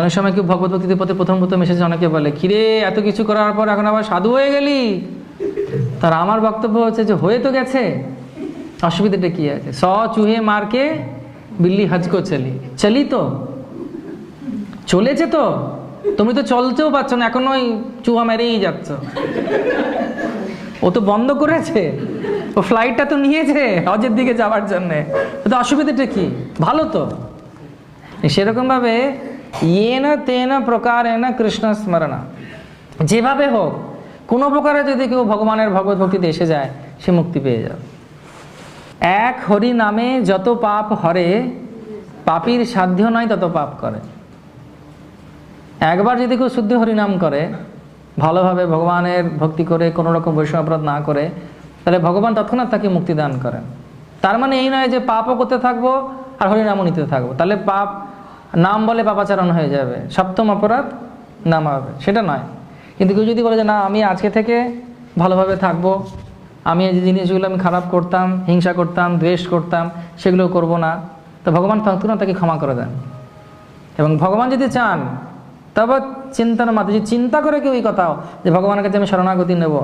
অনেক সময় কেউ ভগবত ভক্তির পথে প্রথম প্রথম এসেছে, অনেকে বলে কিরে এত কিছু করার পর এখন আবার সাধু হয়ে গেলি। তার আমার বক্তব্য হচ্ছে যে হয়ে তো গেছে, অসুবিধাটা কি আছে? চুহে মারকে বিল্লি হাজকো চলি তো চলেছে, তো তুমি তো চলতেও পারছো না, এখন ওই চুহা মেরেই যাচ্ছ। ও তো বন্ধ করেছে, ও ফ্লাইটটা তো নিয়েছে হজের দিকে যাওয়ার জন্যে, তো অসুবিধাটা কি? ভালো তো। সেরকম ভাবে ইয়েন তেন প্রকারেণ কৃষ্ণ স্মরণা, যেভাবে হোক কোনো প্রকারে যদি কেউ ভগবানের ভগবত ভক্তিতে এসে যায়, সে মুক্তি পেয়ে যাবে। এক হরি নামে যত পাপ হরে, পাপীর সাধ্য নয় তত পাপ করে। একবার যদি কেউ শুদ্ধ হরিনাম করে, ভালোভাবে ভগবানের ভক্তি করে, কোনো রকম বৈষ্ণব অপরাধ না করে, তাহলে ভগবান তৎক্ষণাৎ তাকে মুক্তি দান করেন। তার মানে এই নয় যে পাপও করতে থাকবো আর হরিনামও নিতে থাকবো, তাহলে পাপ নাম বলে পাপাচারণ হয়ে যাবে, সপ্তম অপরাধ নাম হবে, সেটা নয়। কিন্তু কেউ যদি বলে যে না আমি আজকে থেকে ভালোভাবে থাকবো, আমি এই যে জিনিসগুলো আমি খারাপ করতাম, হিংসা করতাম, দ্বেষ করতাম, সেগুলো করব না, তো ভগবান তৎক্ষণাৎ তাকে ক্ষমা করে দেন। এবং ভগবান যদি চান তবে চিন্তার মাধ্যমে, যদি চিন্তা করে কেউ এই কথাও যে ভগবানের কাছে আমি শরণাগতি নেব,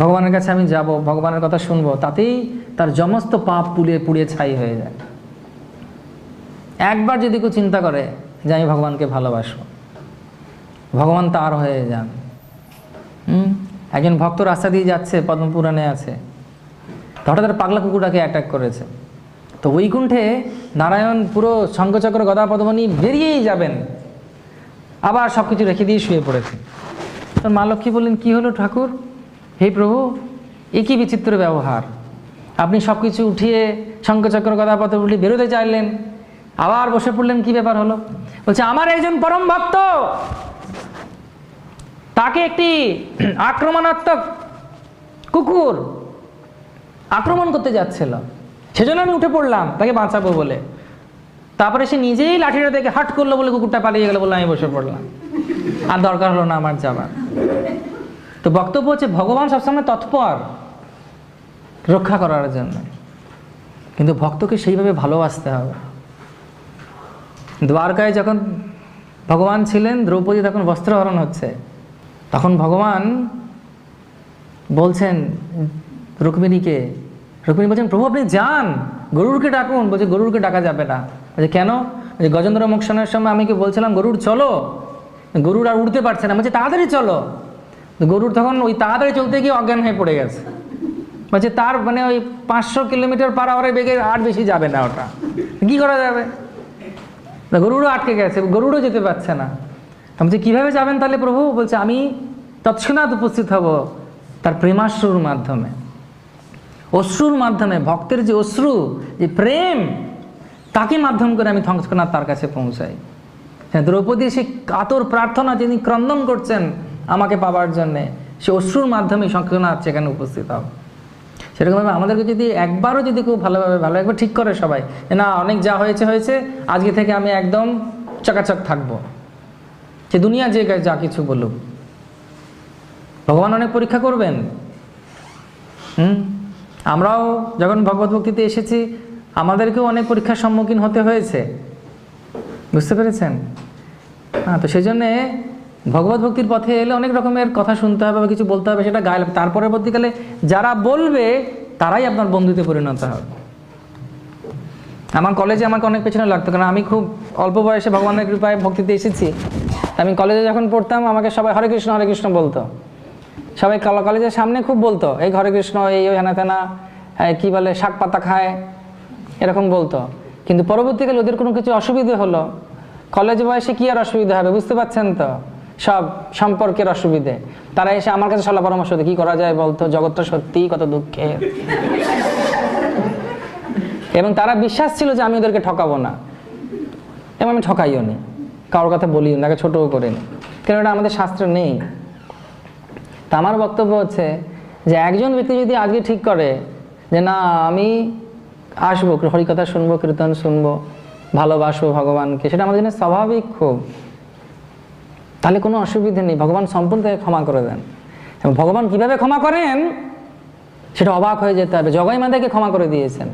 ভগবানের কাছে আমি যাব, ভগবানের কথা শুনবো, তাতেই তার সমস্ত পাপ পুড়িয়ে পুড়িয়ে ছাই হয়ে যায়। একবার যদি কেউ চিন্তা করে যে আমি ভগবানকে ভালোবাসবো, ভগবান তার হয়ে যান। একজন ভক্ত রাস্তা দিয়ে যাচ্ছে, পদ্মপুরাণে আছে, হঠাৎ তার পাগলা কুকুরটাকে অ্যাটাক করেছে। তো বৈকুণ্ঠে নারায়ণ পুরো শঙ্খচক্র গদা পদ্মনি বেরিয়েই যাবেন, আবার সব কিছু রেখে দিয়ে শুয়ে পড়েছে। তোর মা লক্ষ্মী বললেন কি হলো ঠাকুর, হে প্রভু এ কি বিচিত্র ব্যবহার, আপনি সব কিছু উঠিয়ে শঙ্খচক্র গদা পদ্মনি বেরোতে চাইলেন, আবার বসে পড়লেন, কি ব্যাপার হলো? বলছে আমার একজন পরম ভক্ত, তাকে একটি আক্রমণাত্মক কুকুর আক্রমণ করতে যাচ্ছিল, সেজন্য আমি উঠে পড়লাম তাকে বাঁচাবো বলে। তারপরে সে নিজেই লাঠিটা দেখে হাট করলো বলে কুকুরটা পালিয়ে গেল, বলে আমি বসে পড়লাম, আর দরকার হলো না আমার যাবার। তো বক্তব্য হচ্ছে ভগবান সবসময় তৎপর রক্ষা করার জন্য, কিন্তু ভক্তকে সেইভাবে ভালোবাসতে হবে। দ্বারকায় যখন ভগবান ছিলেন, দ্রৌপদী তখন বস্ত্রহরণ হচ্ছে, তখন ভগবান বলছেন রুক্মিণীকে, রুক্মিণী বলছেন প্রভু আপনি যান, গরুরকে ডাকুন। বলছে গরুরকে ডাকা যাবে না। বলছে কেন? যে গজেন্দ্র মোক্ষণের সময় আমি কি বলছিলাম গরুর চলো, গরুর আর উঠতে পারছে না, বলছে তাড়াতাড়ি চলো। গরুর তখন ওই তাড়াতাড়ি চলতে গিয়ে অজ্ঞান হয়ে পড়ে গেছে। বলছে তার মানে ওই 500 কিলোমিটার পার আওয়ারে বেগে আর বেশি যাবে না, ওটা কি করা যাবে? গরুরও আটকে গেছে, গরুরও যেতে পারছে না। বলছে কীভাবে যাবেন তাহলে প্রভু? বলছে আমি তৎক্ষণাৎ উপস্থিত হব তার প্রেমাশ্রুর মাধ্যমে, অশ্রুর মাধ্যমে, ভক্তের যে অশ্রু, যে প্রেম, তাকে মাধ্যম করে আমি তৎক্ষণাৎ তার কাছে পৌঁছাই। দ্রৌপদী সে কাতর প্রার্থনা, যিনি ক্রন্দন করছেন আমাকে পাবার জন্যে, সে অশ্রুর মাধ্যমে তৎক্ষণাৎ সেখানে উপস্থিত হবে। সেরকমভাবে আমাদেরকে যদি একবারও যদি কেউ ভালোভাবে একবার ঠিক করে সবাই, না অনেক যা হয়েছে হয়েছে, আজকে থেকে আমি একদম চকাচক থাকবো, সে দুনিয়া যে যা কিছু বলুক, ভগবান অনেক পরীক্ষা করবেন। আমরাও যখন ভগবত ভক্তিতে এসেছি, আমাদেরকেও অনেক পরীক্ষার সম্মুখীন হতে হয়েছে, বুঝতে পেরেছেন? হ্যাঁ, তো সেই জন্যে ভগবত ভক্তির পথে এলে অনেক রকমের কথা শুনতে হবে বা কিছু বলতে হবে, সেটা গায়ে লাগবে। তার পরবর্তীকালে যারা বলবে তারাই আপনার বন্ধুতে পরিণত হবে। আমার কলেজে আমাকে অনেক পেছনে লাগতো, কারণ আমি খুব অল্প বয়সে ভগবানের কৃপায় ভক্তিতে এসেছি। আমি কলেজে যখন পড়তাম আমাকে সবাই হরে কৃষ্ণ বলতো, সবাই কলেজের সামনে খুব বলতো এই হরে কৃষ্ণ, এই ওই হেনা তেনা, কী বলে শাক পাতা খায়, এরকম বলতো। কিন্তু পরবর্তীকালে ওদের কোনো কিছু অসুবিধে হলো, কলেজ বয়সে কী আর অসুবিধা হবে বুঝতে পারছেন তো, সব সম্পর্কের অসুবিধে। তারা এসে আমার কাছে সলা পরামর্শ দিত, কী করা যায় বলতো, জগৎটা সত্যিই কত দুঃখের। এবং তারা বিশ্বাস ছিল যে আমি ওদেরকে ঠকাবো না, এবং আমি ঠকাইও নি, কারোর কথা বলিও না, তাকে ছোটও করে নি, কেন এটা আমাদের শাস্ত্রে নেই। তা আমার বক্তব্য হচ্ছে যে একজন ব্যক্তি যদি আজকে ঠিক করে যে না আমি আসবো, হরিকথা শুনবো, কীর্তন শুনবো, ভালোবাসবো ভগবানকে, সেটা আমাদের জন্য স্বাভাবিক খুব, তাহলে কোনো অসুবিধে নেই, ভগবান সম্পূর্ণ তাকে ক্ষমা করে দেন। এবং ভগবান কীভাবে ক্ষমা করেন সেটা অবাক হয়ে যেতে হবে। জগাই মাতাকে ক্ষমা করে দিয়েছেন।